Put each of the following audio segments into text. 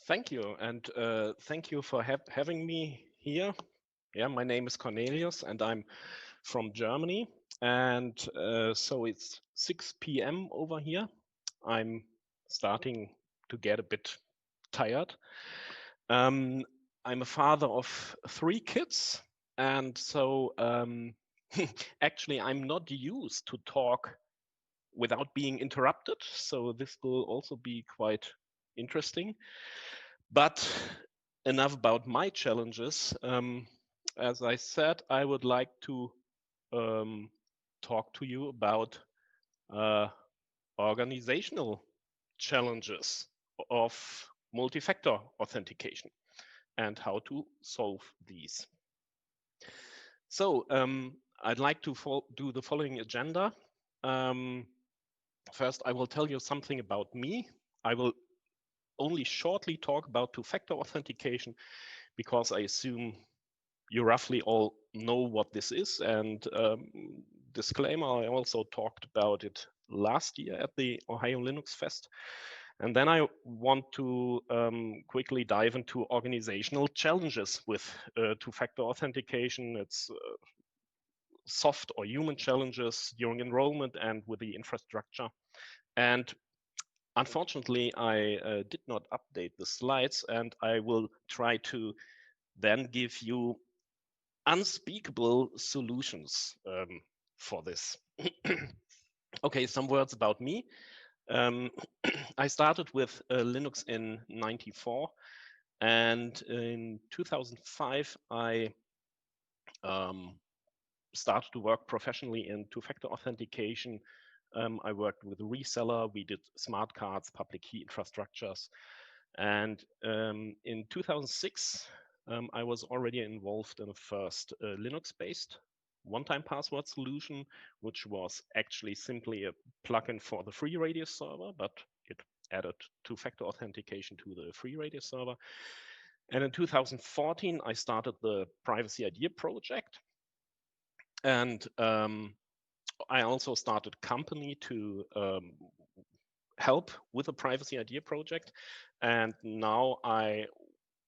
Thank you, and thank you for having me here. Yeah, my name is Cornelius, and I'm from Germany. And so it's 6 p.m. over here. I'm starting to get a bit tired. I'm a father of 3 kids, and so actually I'm not used to talk without being interrupted. So this will also be quite interesting. But enough about my challenges. As I said, I would like to talk to you about organizational challenges of multi-factor authentication and how to solve these. So I'd like to do the following agenda. First, I will tell you something about me. I will only shortly talk about two-factor authentication because I assume you roughly all know what this is. And disclaimer, I also talked about it last year at the Ohio Linux Fest. And then I want to quickly dive into organizational challenges with two-factor authentication. It's soft or human challenges during enrollment and with the infrastructure. And unfortunately, I did not update the slides, and I will try to then give you unspeakable solutions for this. Okay, some words about me. I started with Linux in '94, and in 2005, I started to work professionally in two-factor authentication. I worked with a reseller. We did smart cards, public key infrastructures. And in 2006, I was already involved in a first Linux-based one-time password solution, which was actually simply a plugin for the free radius server, but it added two-factor authentication to the free radius server. And in 2014, I started the Privacy Idea project. And I also started a company to help with the Privacy Idea project. And now I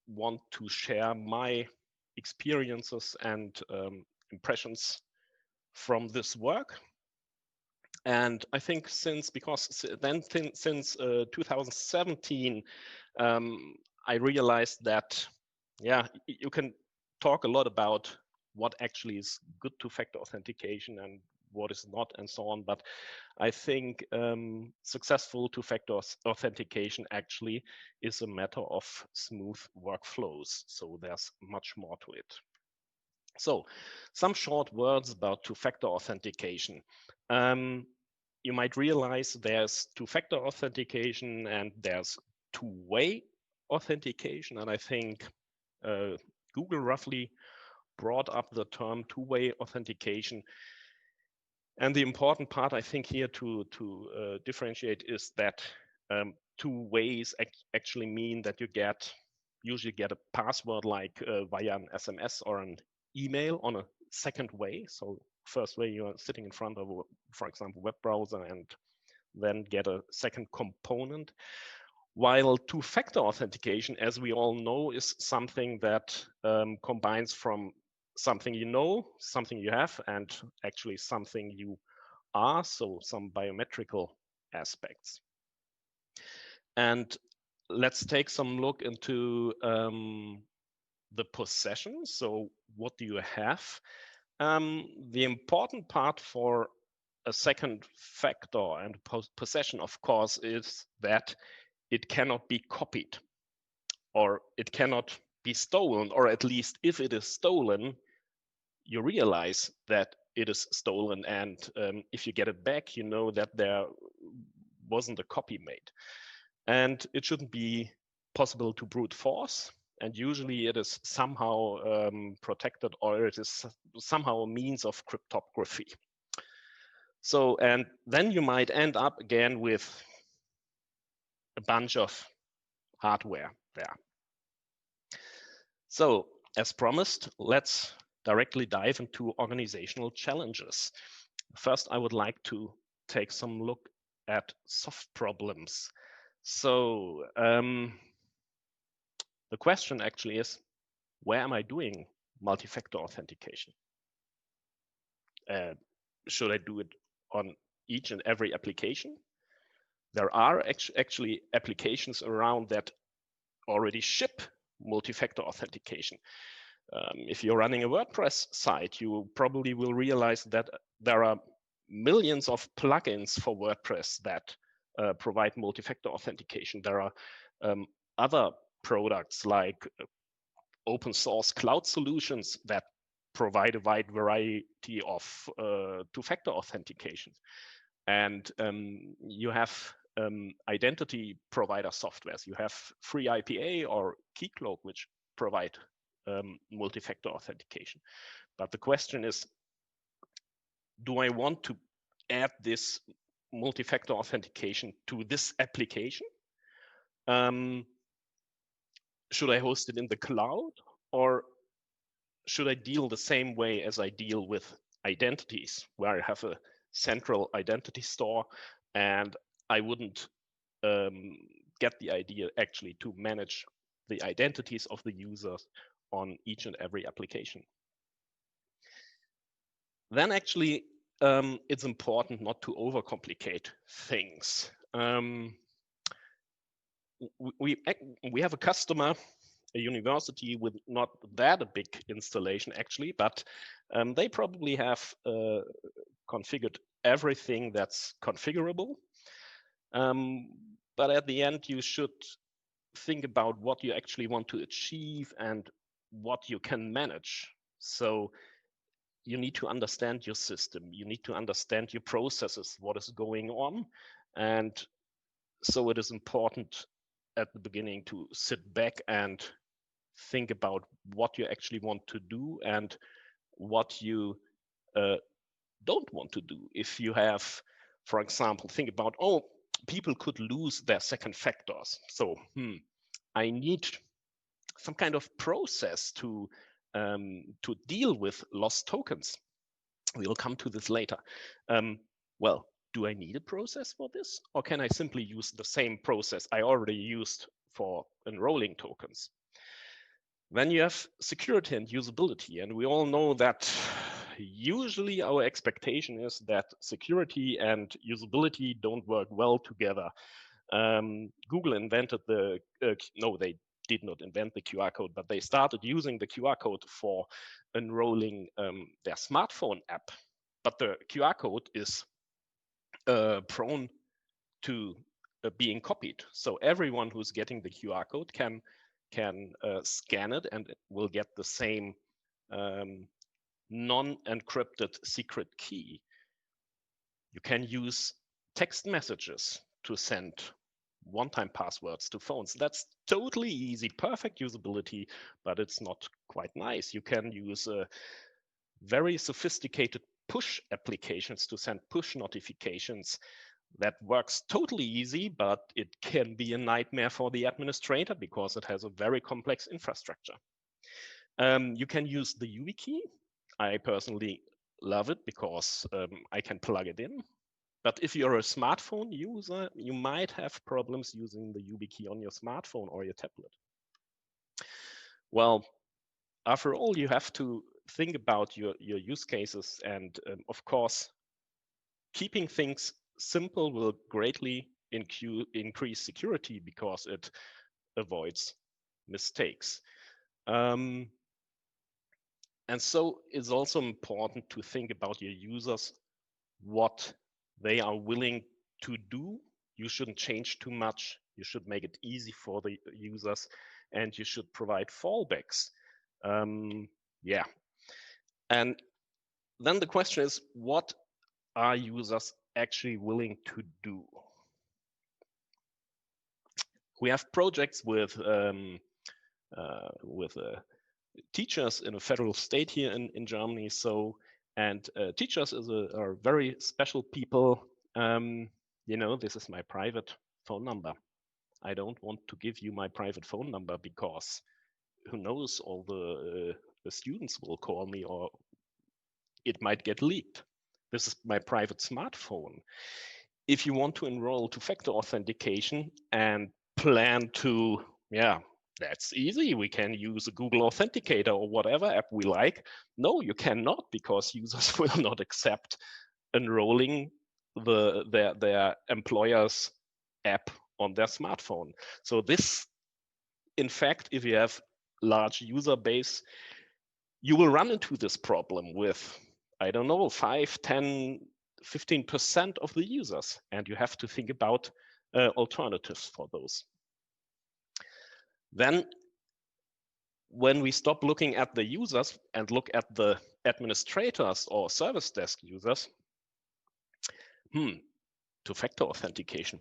want to share my experiences and impressions from this work. And I think since 2017, I realized that, yeah, you can talk a lot about what actually is good two-factor authentication and what is not and so on. But I think successful two-factor authentication actually is a matter of smooth workflows. So there's much more to it. So some short words about two-factor authentication. You might realize there's two-factor authentication and there's two-way authentication. And I think Google roughly brought up the term two-way authentication. And the important part, I think, here to differentiate is that 2 ways actually mean that you usually get a password like via an SMS or an email on a second way. So first way, you are sitting in front of, for example, web browser and then get a second component. While two-factor authentication, as we all know, is something that combines from something you know, something you have, and actually something you are, so some biometrical aspects. And let's take some look into the possession. So what do you have? The important part for a second factor and possession, of course, is that it cannot be copied or it cannot be stolen, or at least if it is stolen, you realize that it is stolen. And if you get it back, you know that there wasn't a copy made. And it shouldn't be possible to brute force. And usually it is somehow protected, or it is somehow a means of cryptography. So, and then you might end up again with a bunch of hardware there. So, as promised, let's directly dive into organizational challenges. First, I would like to take some look at soft problems. So, The question actually is, where am I doing multi-factor authentication? Should I do it on each and every application? There are actually applications around that already ship multi-factor authentication. If you're running a WordPress site, you probably will realize that there are millions of plugins for WordPress that provide multi-factor authentication. There are other products like open source cloud solutions that provide a wide variety of two-factor authentication. And you have identity provider softwares. You have FreeIPA or Keycloak, which provide multi-factor authentication. But the question is, do I want to add this multi-factor authentication to this application? Should I host it in the cloud, or should I deal the same way as I deal with identities, where I have a central identity store and I wouldn't get the idea actually to manage the identities of the users on each and every application? Then actually, it's important not to overcomplicate things. We have a customer, a university with not that a big installation actually, but they probably have configured everything that's configurable. But at the end, you should think about what you actually want to achieve and what you can manage. So you need to understand your system. You need to understand your processes, what is going on. And so it is important at the beginning to sit back and think about what you actually want to do and what you don't want to do. If you have, for example, think about, oh, people could lose their second factors. So I need some kind of process to deal with lost tokens. We'll come to this later. Well, do I need a process for this? Or can I simply use the same process I already used for enrolling tokens? Then you have security and usability. And we all know that usually our expectation is that security and usability don't work well together. Google invented no, they did not invent the QR code, but they started using the QR code for enrolling their smartphone app. But the QR code is prone to being copied. So everyone who's getting the QR code can scan it and it will get the same non-encrypted secret key. You can use text messages to send one-time passwords to phones. That's totally easy, perfect usability, but it's not quite nice. You can use very sophisticated push applications to send push notifications. That works totally easy, but it can be a nightmare for the administrator because it has a very complex infrastructure. You can use the YubiKey. I personally love it because I can plug it in. But if you're a smartphone user, you might have problems using the YubiKey on your smartphone or your tablet. Well, after all, you have to think about your use cases. And of course, keeping things simple will greatly increase security because it avoids mistakes. And so it's also important to think about your users, what they are willing to do. You shouldn't change too much. You should make it easy for the users, and you should provide fallbacks. Yeah. And then the question is, what are users actually willing to do? We have projects with teachers in a federal state here in Germany. So, and teachers are very special people. You know, this is my private phone number. I don't want to give you my private phone number because who knows, all the students will call me or it might get leaked. This is my private smartphone. If you want to enroll two-factor authentication and plan to, that's easy. We can use a Google Authenticator or whatever app we like. No, you cannot, because users will not accept enrolling their employer's app on their smartphone. So this, in fact, if you have large user base, you will run into this problem with, I don't know, 5, 10, 15% of the users, and you have to think about alternatives for those. Then when we stop looking at the users and look at the administrators or service desk users, two-factor authentication.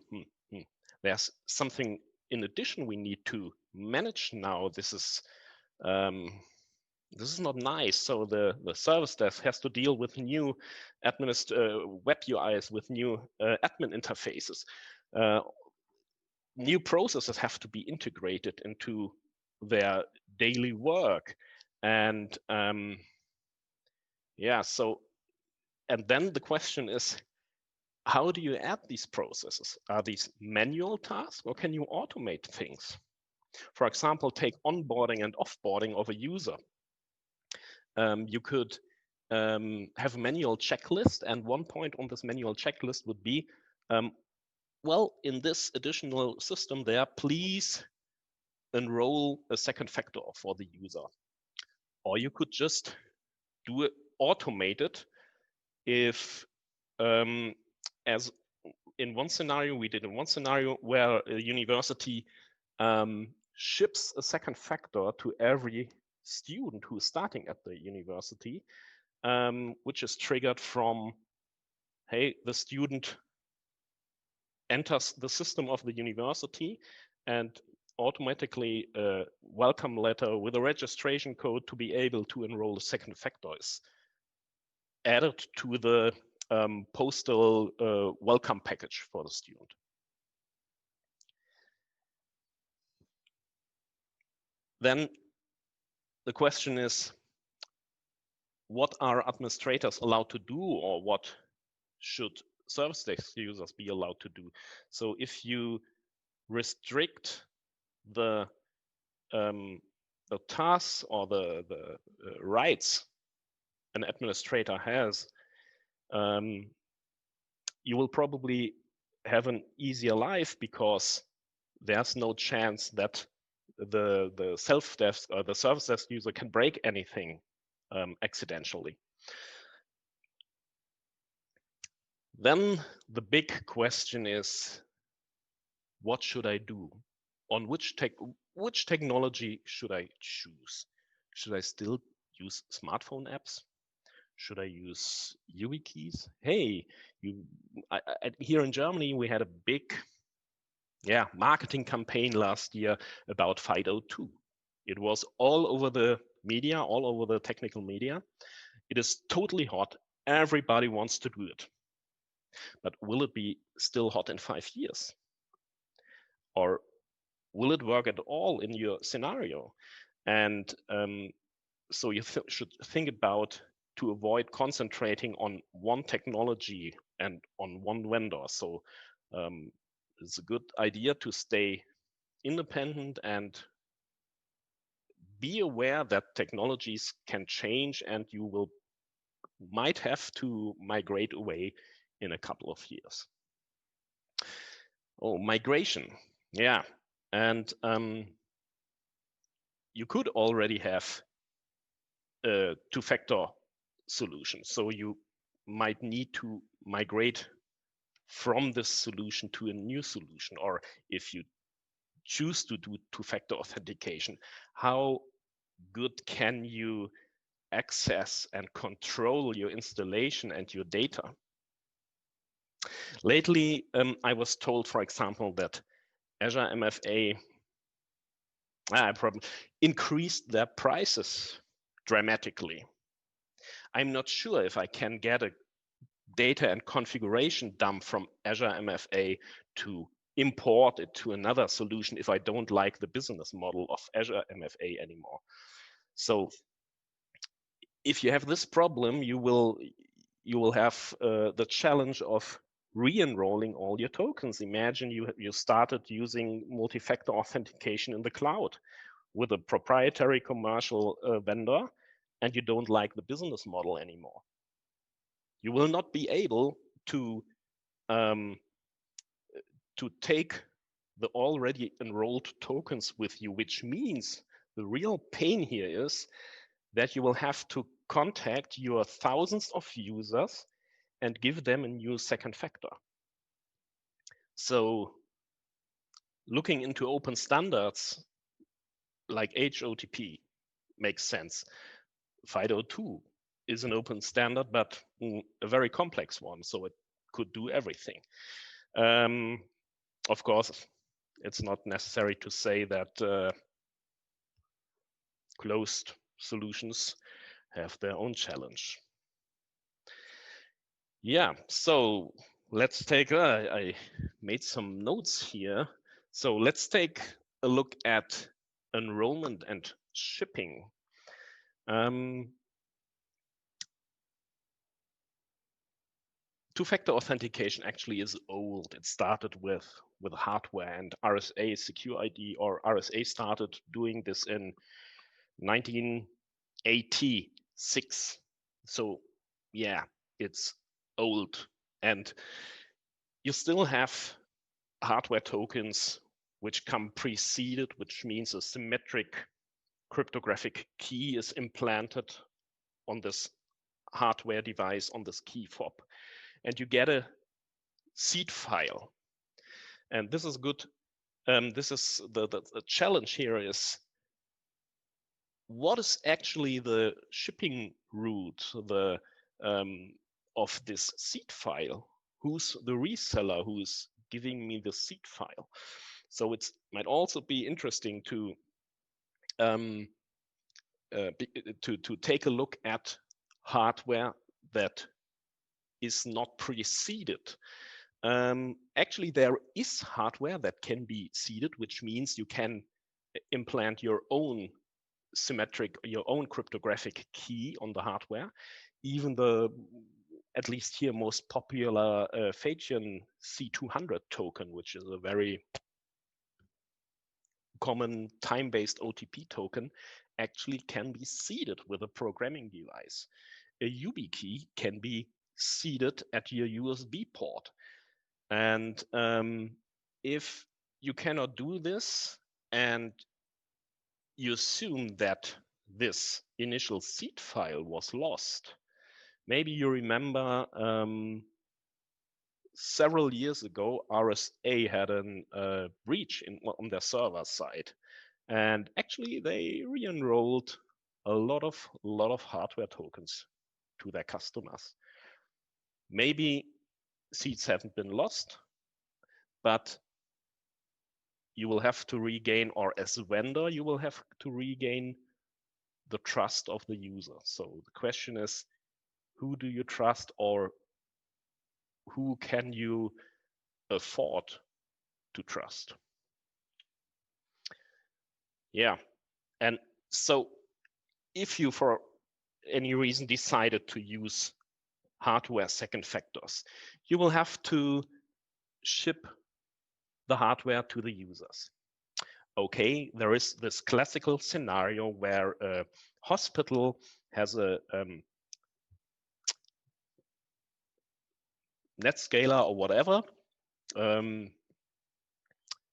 There's something in addition we need to manage now. This is not nice. So the service desk has to deal with new web UIs, with new admin interfaces. New processes have to be integrated into their daily work, and yeah. So, and then the question is, how do you add these processes? Are these manual tasks, or can you automate things? For example, take onboarding and offboarding of a user. You could have a manual checklist, and one point on this manual checklist would be, well, in this additional system there, please enroll a second factor for the user. Or you could just do it automated if, as in one scenario, we did in one scenario where a university ships a second factor to every student who is starting at the university, which is triggered from, hey, the student enters the system of the university, and automatically a welcome letter with a registration code to be able to enroll a second factor is added to the postal welcome package for the student. Then the question is, what are administrators allowed to do, or what should service desk users be allowed to do? So if you restrict the tasks or the rights an administrator has, you will probably have an easier life, because there's no chance that the self desk or the service desk user can break anything accidentally. Then the big question is, what should I do? On which technology should I choose? Should I still use smartphone apps? Should I use YubiKeys? Hey, here in Germany, we had a big marketing campaign last year about FIDO 2. It was all over the media, all over the technical media. It is totally hot. Everybody wants to do it. But will it be still hot in 5 years? Or will it work at all in your scenario? And so you should think about, to avoid concentrating on one technology and on one vendor. So it's a good idea to stay independent and be aware that technologies can change, and you might have to migrate away in a couple of years. Oh, migration. Yeah. And you could already have a two-factor solution. So you might need to migrate from this solution to a new solution. Or if you choose to do two-factor authentication, how good can you access and control your installation and your data? Lately, I was told, for example, that Azure MFA probably increased their prices dramatically. I'm not sure if I can get a data and configuration dump from Azure MFA to import it to another solution if I don't like the business model of Azure MFA anymore. So if you have this problem, you will have the challenge of re-enrolling all your tokens. Imagine you started using multi-factor authentication in the cloud. with a proprietary commercial vendor and you don't like the business model anymore. You will not be able to take the already enrolled tokens with you, which means the real pain here is that you will have to contact your thousands of users and give them a new second factor. So looking into open standards like HOTP makes sense. FIDO 2 is an open standard, but a very complex one, so it could do everything. Of course, it's not necessary to say that closed solutions have their own challenge. Yeah, so let's take, I made some notes here. So let's take a look at enrollment and shipping. Two-factor authentication actually is old. It started with hardware, and RSA, Secure ID, or RSA started doing this in 1986. So yeah, it's old. And you still have hardware tokens which come preceded, which means a symmetric cryptographic key is implanted on this hardware device, on this key fob. And you get a seed file. And this is good. This is the challenge here is, what is actually the shipping route of this seed file? Who's the reseller who's giving me the seed file? So it might also be interesting to take a look at hardware that is not preceded. Actually, there is hardware that can be seeded, which means you can implant your own symmetric, your own cryptographic key on the hardware. Even the, at least here, most popular Fatian C200 token, which is a very common time-based OTP token, actually can be seeded with a programming device. A YubiKey can be seeded at your USB port. And if you cannot do this and you assume that this initial seed file was lost, maybe you remember several years ago, RSA had a breach on their server side. And actually they re-enrolled a lot of hardware tokens to their customers. Maybe seeds haven't been lost, but you will have to regain, or as a vendor, you will have to regain the trust of the user. So the question is, who do you trust, or who can you afford to trust? Yeah, and so if you for any reason decided to use hardware second factors, you will have to ship the hardware to the users. Okay, there is this classical scenario where a hospital has a NetScaler or whatever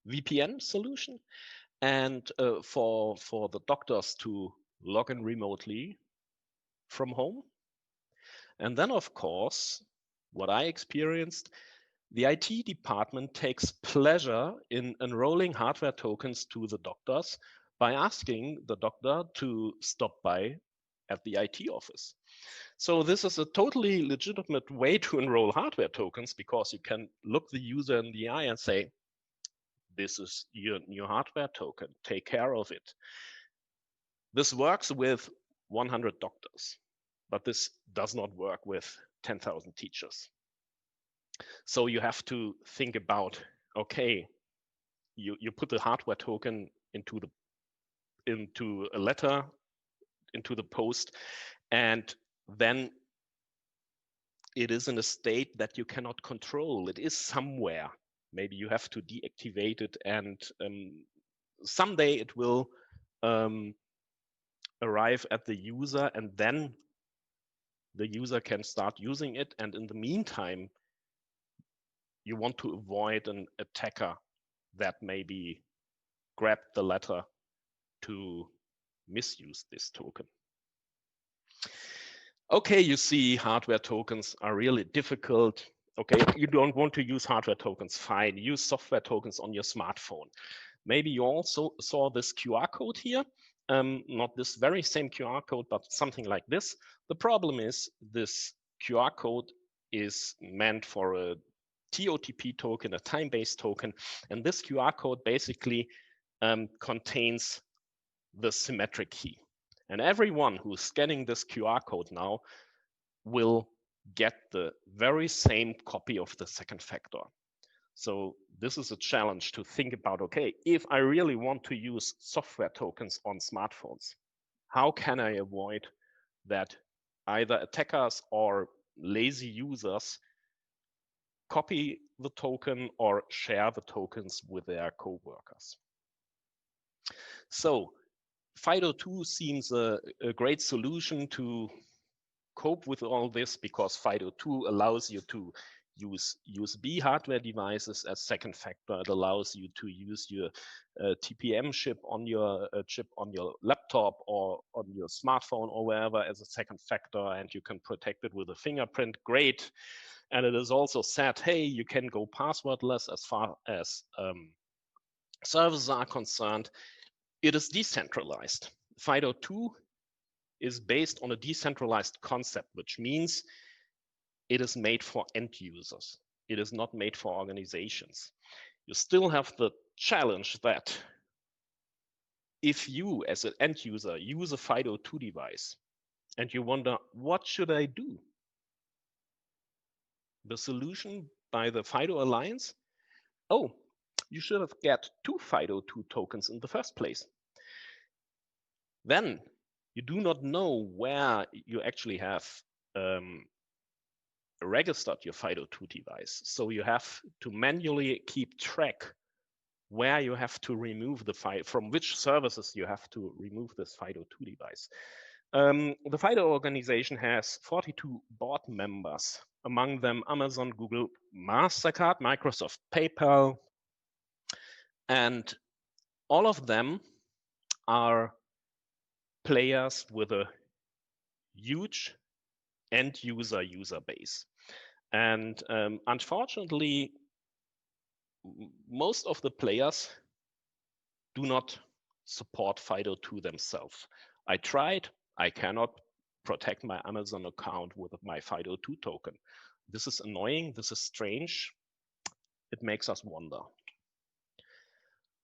VPN solution, and for the doctors to log in remotely from home. And then, of course, what I experienced, the IT department takes pleasure in enrolling hardware tokens to the doctors by asking the doctor to stop by at the IT office. So this is a totally legitimate way to enroll hardware tokens, because you can look the user in the eye and say, this is your new hardware token, take care of it. This works with 100 doctors, but this does not work with 10,000 teachers. So you have to think about, okay, you put the hardware token into a letter, into the post, and then it is in a state that you cannot control. It is somewhere. Maybe you have to deactivate it, and someday it will arrive at the user, and then the user can start using it. And in the meantime, you want to avoid an attacker that maybe grabbed the letter to misuse this token. Okay, you see, hardware tokens are really difficult. Okay, you don't want to use hardware tokens, fine. Use software tokens on your smartphone. Maybe you also saw this QR code here. Not this very same QR code, but something like this. The problem is this QR code is meant for a TOTP token, a time-based token, and this QR code basically contains the symmetric key. And everyone who's scanning this QR code now will get the very same copy of the second factor. So this is a challenge to think about, okay, if I really want to use software tokens on smartphones, how can I avoid that either attackers or lazy users copy the token or share the tokens with their co-workers? So FIDO2 seems a great solution to cope with all this, because FIDO2 allows you to use USB hardware devices as second factor. It allows you to use your TPM chip on your laptop or on your smartphone or wherever as a second factor, and you can protect it with a fingerprint. Great. And it is also said, hey, you can go passwordless as far as services are concerned. It is decentralized. FIDO2 is based on a decentralized concept, which means it is made for end users. It is not made for organizations. You still have the challenge that if you, as an end user, use a FIDO2 device and you wonder, what should I do? The solution by the FIDO Alliance? Oh, you should have got 2 FIDO2 tokens in the first place. Then you do not know where you actually have registered your FIDO2 device. So you have to manually keep track where you have to remove the file, from which services you have to remove this FIDO2 device. The FIDO organization has 42 board members, among them Amazon, Google, MasterCard, Microsoft, PayPal, and all of them are players with a huge end user base. And unfortunately, most of the players do not support FIDO2 themselves. I tried, I cannot protect my Amazon account with my FIDO2 token. This is annoying, this is strange. It makes us wonder.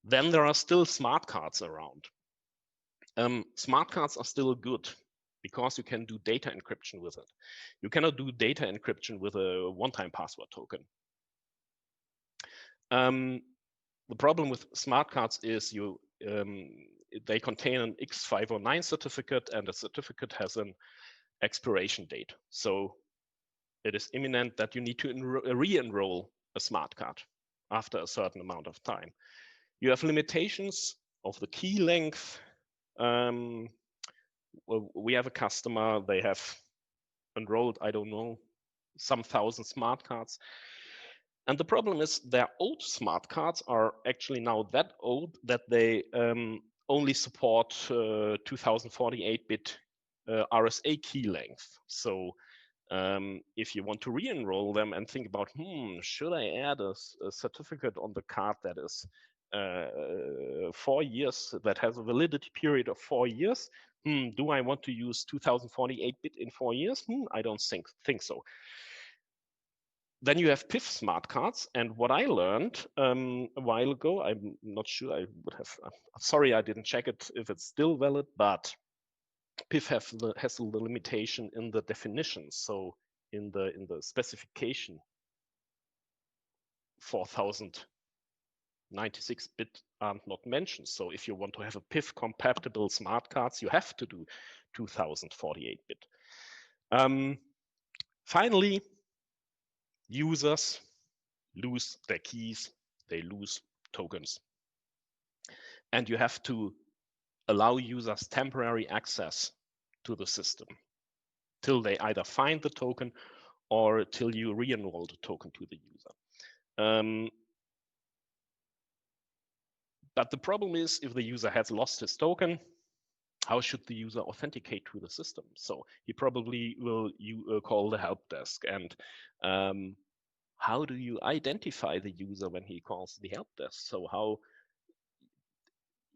Then there are still smart cards around. Smart cards are still good because you can do data encryption with it. You cannot do data encryption with a one-time password token. The problem with smart cards is they contain an X509 certificate, and the certificate has an expiration date. So it is imminent that you need to re-enroll a smart card after a certain amount of time. You have limitations of the key length. We have a customer, they have enrolled, I don't know, some thousand smart cards. And the problem is their old smart cards are actually now that old that they only support 2048-bit RSA key length. So if you want to re-enroll them and think about, should I add a certificate on the card that is 4 years, that has a validity period of 4 years? Do I want to use 2048-bit in 4 years? I don't think so. Then you have PIF smart cards, and what I learned a while ago, I'm not sure, I would have, sorry, I didn't check it if it's still valid, but PIF has the limitation in the definition. So in the specification, 4096-bit are not mentioned. So if you want to have a PIF compatible smart cards, you have to do 2048-bit. Finally, users lose their keys, they lose tokens. And you have to allow users temporary access to the system till they either find the token or till you re-enroll the token to the user. But the problem is, if the user has lost his token, how should the user authenticate to the system? So he probably will call the help desk. And how do you identify the user when he calls the help desk? So how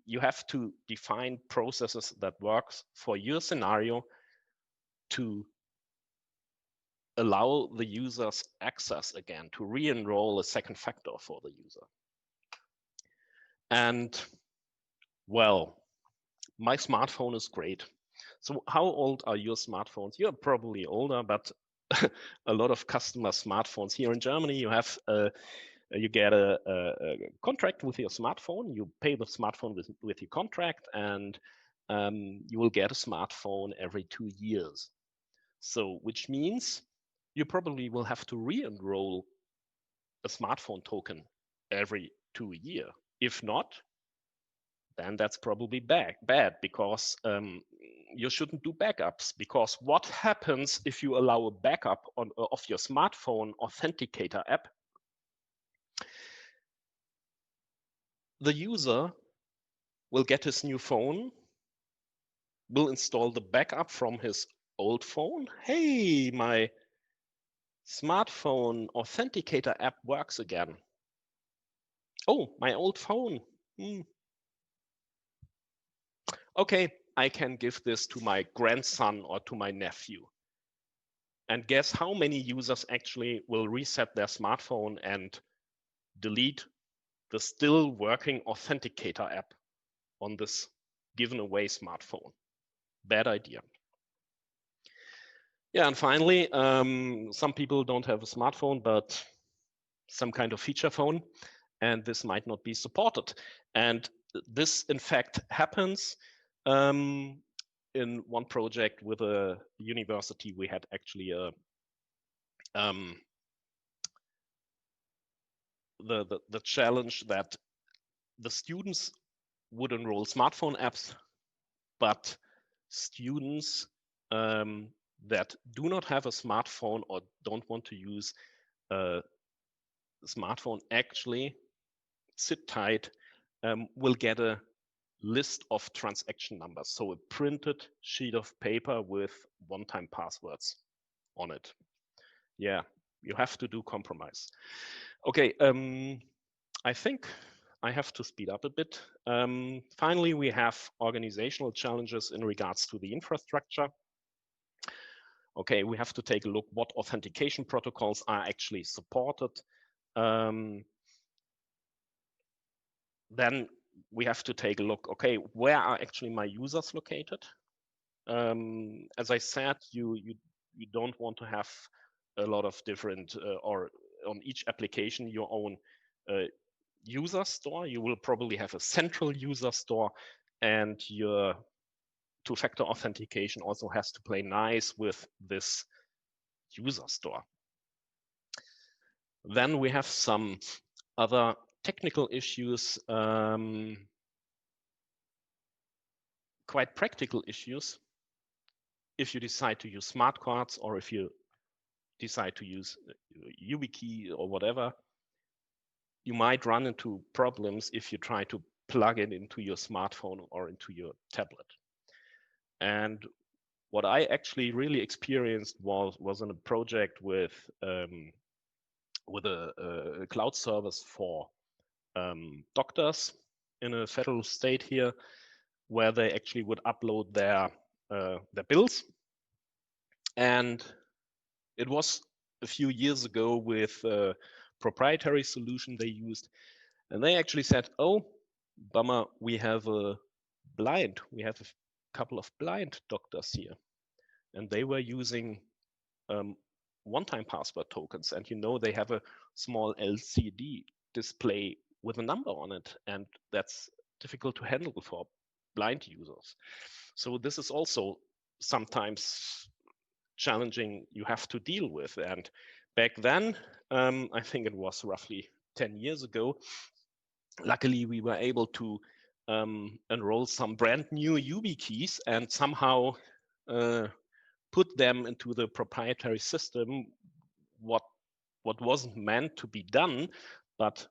you have to define processes that works for your scenario to allow the user's access again, to re-enroll a second factor for the user. And well, my smartphone is great. So how old are your smartphones? You're probably older, but a lot of customer smartphones here in Germany, you have you get a contract with your smartphone. You pay the smartphone with your contract, and you will get a smartphone every 2 years. So which means you probably will have to re-enroll a smartphone token every 2 years. If not, then that's probably bad because you shouldn't do backups. Because what happens if you allow a backup of your smartphone authenticator app? The user will get his new phone, will install the backup from his old phone. Hey, my smartphone authenticator app works again. Oh, my old phone. Okay, I can give this to my grandson or to my nephew. And guess how many users actually will reset their smartphone and delete the still working authenticator app on this given away smartphone? Bad idea. Yeah, and finally, some people don't have a smartphone, but some kind of feature phone, and this might not be supported. And this, in fact, happens in one project with a university. We had actually a the challenge that the students would enroll smartphone apps, but students that do not have a smartphone or don't want to use a smartphone actually sit tight will get a list of transaction numbers. So a printed sheet of paper with one-time passwords on it. Yeah, you have to do compromise. Okay, I think I have to speed up a bit. Finally, we have organizational challenges in regards to the infrastructure. Okay, we have to take a look what authentication protocols are actually supported. Then we have to take a look, okay, where are actually my users located? As I said, you don't want to have a lot of different, or on each application, your own user store. You will probably have a central user store, and your two-factor authentication also has to play nice with this user store. Then we have some other technical issues, quite practical issues. If you decide to use smart cards, or if you decide to use YubiKey or whatever, you might run into problems if you try to plug it into your smartphone or into your tablet. And what I actually really experienced was in a project with a cloud service for doctors in a federal state here, where they actually would upload their bills. And it was a few years ago with a proprietary solution they used, and they actually said, oh, bummer, we have a couple of blind doctors here, and they were using one-time password tokens, and they have a small LCD display with a number on it, and that's difficult to handle for blind users. So this is also sometimes challenging you have to deal with. And back then, I think it was roughly 10 years ago, luckily we were able to enroll some brand new YubiKeys and somehow put them into the proprietary system, what wasn't meant to be done, but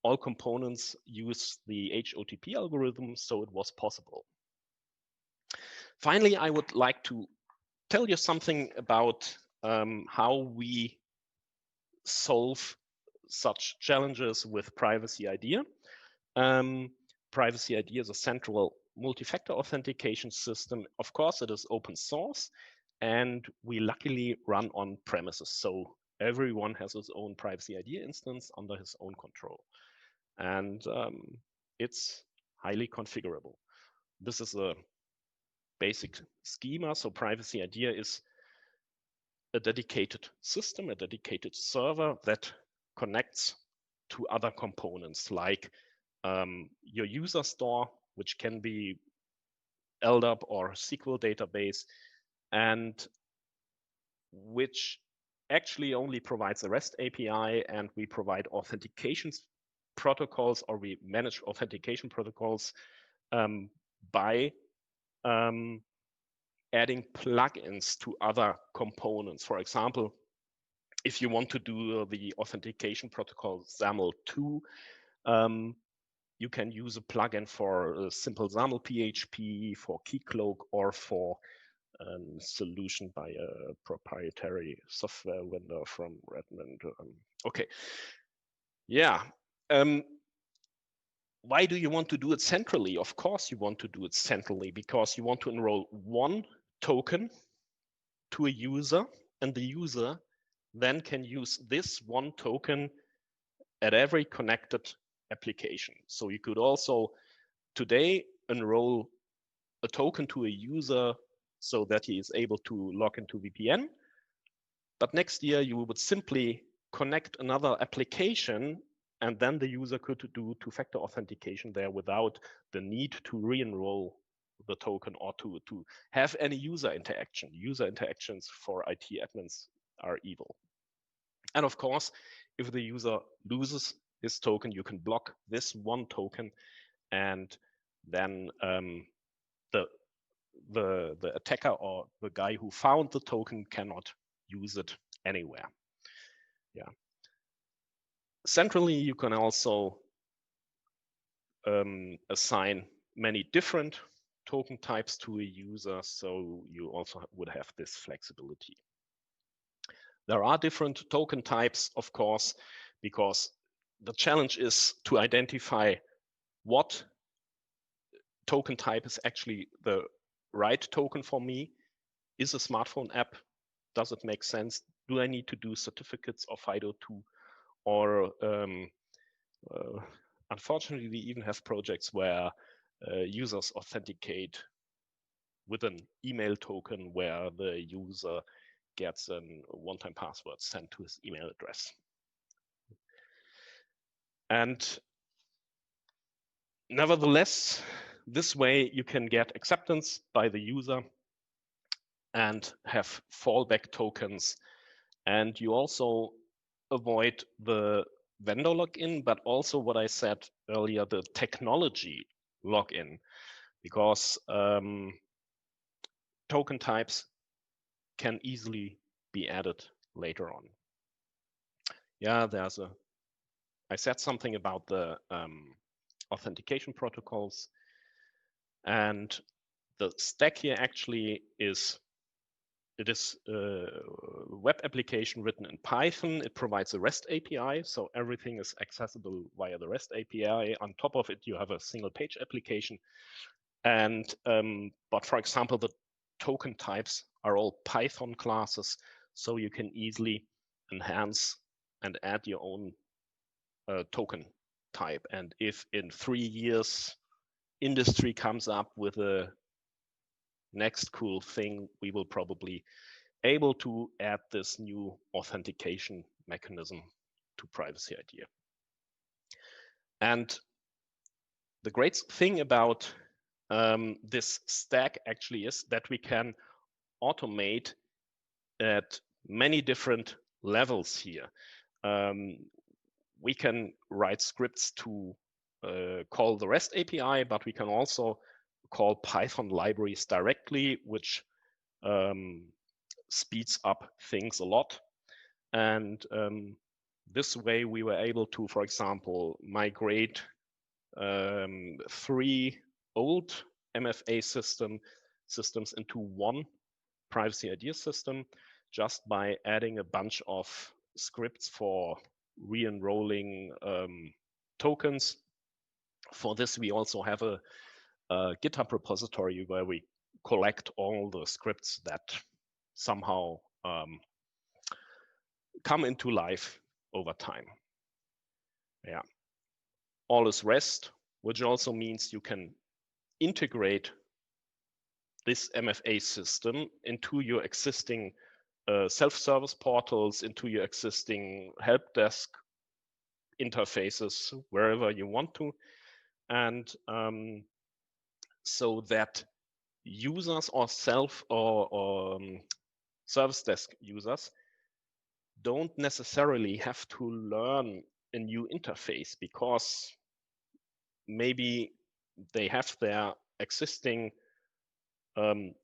all components use the HOTP algorithm, so it was possible. Finally, I would like to tell you something about how we solve such challenges with Privacy ID. Privacy ID is a central multi-factor authentication system. Of course, it is open source, and we luckily run on premises. So everyone has his own Privacy ID instance under his own control. And it's highly configurable. This is a basic schema. So Privacy ID is a dedicated system, a dedicated server that connects to other components like your user store, which can be LDAP or SQL database, and which actually only provides a REST API, and we provide authentication protocols, or we manage authentication protocols by adding plugins to other components. For example, if you want to do the authentication protocol XAML2, you can use a plugin for a simple XAML PHP, for Keycloak, or for a solution by a proprietary software vendor from Redmond. Okay, yeah. Why do you want to do it centrally? Of course you want to do it centrally because you want to enroll one token to a user, and the user then can use this one token at every connected application. So you could also today enroll a token to a user so that he is able to log into VPN. But next year you would simply connect another application, and then the user could do two-factor authentication there without the need to re-enroll the token or to have any user interaction. User interactions for IT admins are evil. And of course, if the user loses his token, you can block this one token, and then the attacker or the guy who found the token cannot use it anywhere. Yeah. Centrally, you can also assign many different token types to a user, so you also would have this flexibility. There are different token types, of course, because the challenge is to identify what token type is actually the right token for me. Is a smartphone app, does it make sense? Do I need to do certificates of FIDO 2? Or unfortunately, we even have projects where users authenticate with an email token where the user gets a one-time password sent to his email address. And nevertheless, this way you can get acceptance by the user and have fallback tokens. And you also avoid the vendor login, but also what I said earlier, the technology login, because token types can easily be added later on. Yeah, I said something about the authentication protocols, and the stack here actually is, it is a web application written in Python. It provides a REST API, so everything is accessible via the REST API. On top of it, you have a single page application. And but for example, the token types are all Python classes, so you can easily enhance and add your own token type. And if in 3 years industry comes up with a next cool thing, we will probably able to add this new authentication mechanism to Privacy ID. And the great thing about this stack actually is that we can automate at many different levels here. We can write scripts to call the REST API, but we can also call Python libraries directly, which speeds up things a lot. And this way we were able to, for example, migrate 3 old MFA systems into one privacy ID system just by adding a bunch of scripts for re-enrolling tokens. For this, we also have a Github repository where we collect all the scripts that somehow come into life over time. Yeah, all is REST, which also means you can integrate this MFA system into your existing self-service portals, into your existing help desk interfaces, wherever you want to. And so that users or service desk users don't necessarily have to learn a new interface, because maybe they have their existing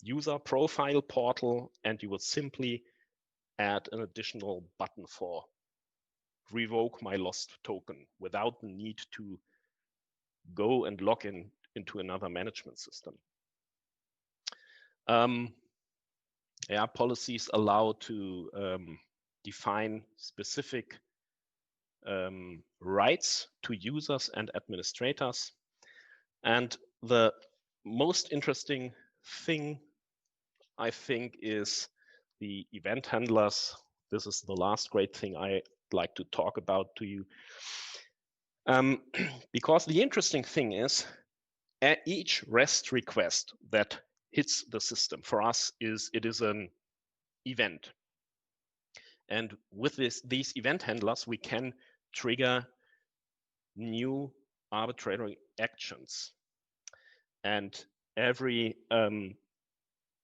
user profile portal, and you would simply add an additional button for revoke my lost token without the need to go and log in into another management system. Yeah, policies allow to define specific rights to users and administrators. And the most interesting thing, I think, is the event handlers. This is the last great thing I'd like to talk about to you. Because the interesting thing is, at each REST request that hits the system for us is an event. And with these event handlers, we can trigger new arbitrary actions. And every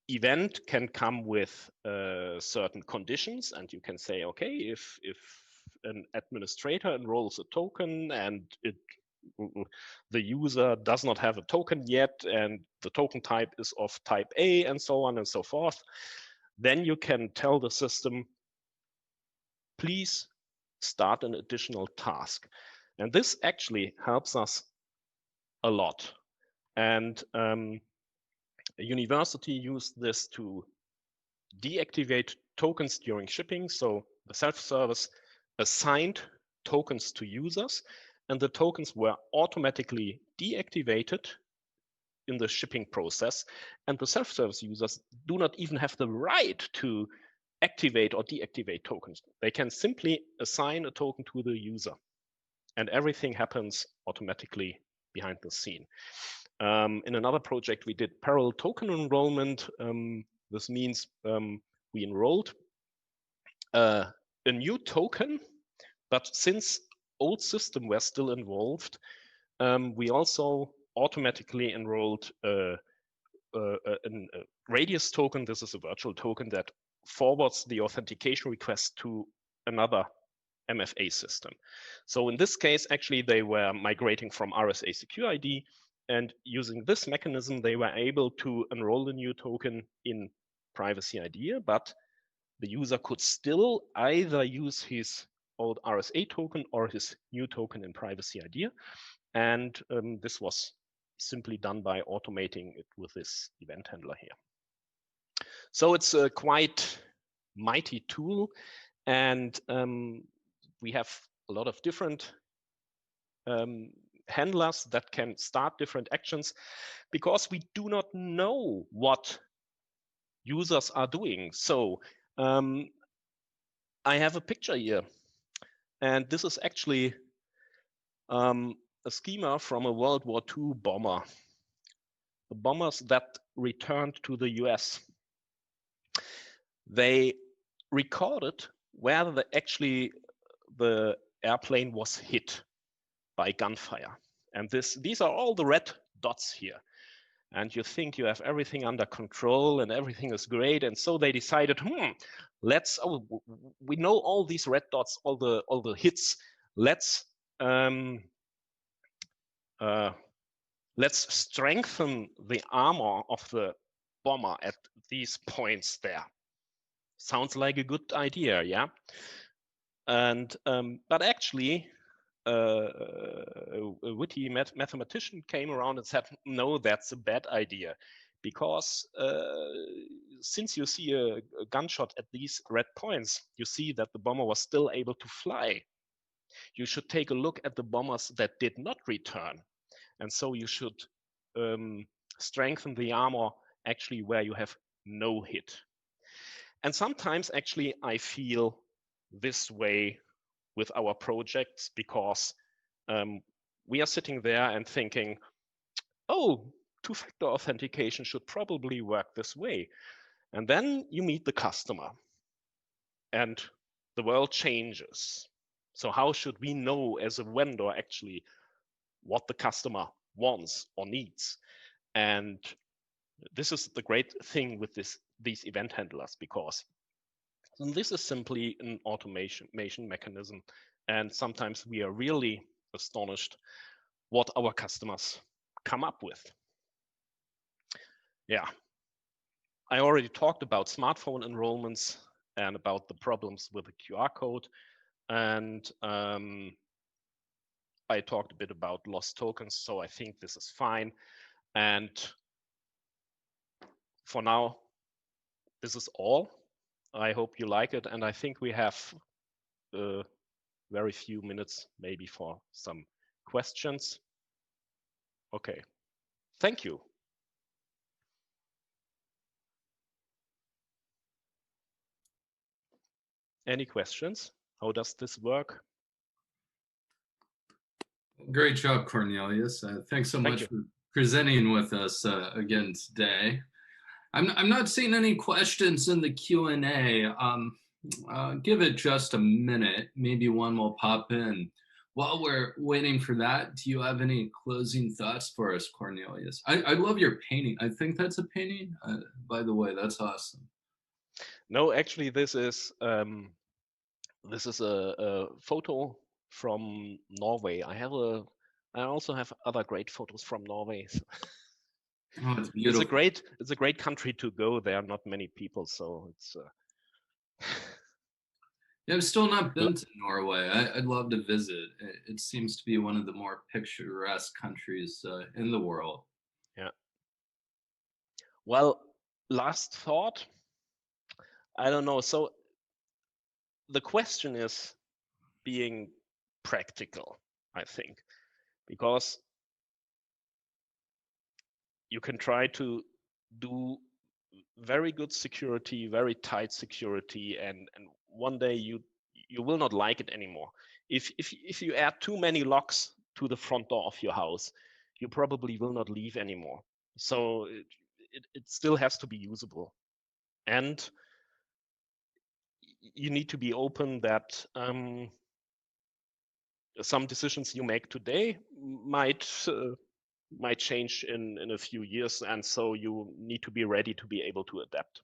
event can come with certain conditions, and you can say, okay, if an administrator enrolls a token and the user does not have a token yet, and the token type is of type A, and so on and so forth, then you can tell the system, please start an additional task. And this actually helps us a lot. And a university used this to deactivate tokens during shipping. So the self-service assigned tokens to users, and the tokens were automatically deactivated in the shipping process. And the self-service users do not even have the right to activate or deactivate tokens. They can simply assign a token to the user, and everything happens automatically behind the scene. In another project, we did parallel token enrollment. This means we enrolled a new token, but since old system were still involved, we also automatically enrolled a radius token. This is a virtual token that forwards the authentication request to another MFA system. So in this case, actually, they were migrating from RSA Secure ID, and using this mechanism, they were able to enroll the new token in Privacy ID, but the user could still either use his old RSA token or his new token in Privacy ID. And this was simply done by automating it with this event handler here. So it's a quite mighty tool, and we have a lot of different handlers that can start different actions, because we do not know what users are doing. So I have a picture here, and this is actually a schema from a World War II bomber. The bombers that returned to the US, they recorded where the airplane was hit by gunfire. And these are all the red dots here. And you think you have everything under control and everything is great. And so they decided, we know all these red dots, all the hits. Let's let's strengthen the armor of the bomber at these points there. Sounds like a good idea, yeah? And but actually, a witty mathematician came around and said, no, that's a bad idea. Because since you see a gunshot at these red points, you see that the bomber was still able to fly. You should take a look at the bombers that did not return. And so you should strengthen the armor actually where you have no hit. And sometimes actually I feel this way with our projects, because we are sitting there and thinking, oh, two-factor authentication should probably work this way. And then you meet the customer and the world changes. So how should we know as a vendor actually what the customer wants or needs? And this is the great thing with these event handlers, because this is simply an automation mechanism. And sometimes we are really astonished what our customers come up with. Yeah, I already talked about smartphone enrollments and about the problems with the QR code. And I talked a bit about lost tokens, so I think this is fine. And for now, this is all. I hope you like it, and I think we have very few minutes maybe for some questions. Okay, thank you. Any questions? How does this work? Great job, Cornelius. Thanks so much for presenting with us again today. I'm not seeing any questions in the Q&A. Give it just a minute. Maybe one will pop in. While we're waiting for that, do you have any closing thoughts for us, Cornelius? I love your painting. I think that's a painting. By the way, that's awesome. No, actually, this is a photo from Norway. I also have other great photos from Norway. Oh, it's beautiful. It's a great country to go. There are not many people, so it's. Yeah, I've still not been to Norway. I'd love to visit. It seems to be one of the more picturesque countries in the world. Yeah. Well, last thought. I don't know. So the question is being practical, I think, because you can try to do very good security, very tight security, and one day you will not like it anymore. If you add too many locks to the front door of your house, you probably will not leave anymore. So it still has to be usable, and you need to be open that some decisions you make today might change in a few years, and so you need to be ready to be able to adapt.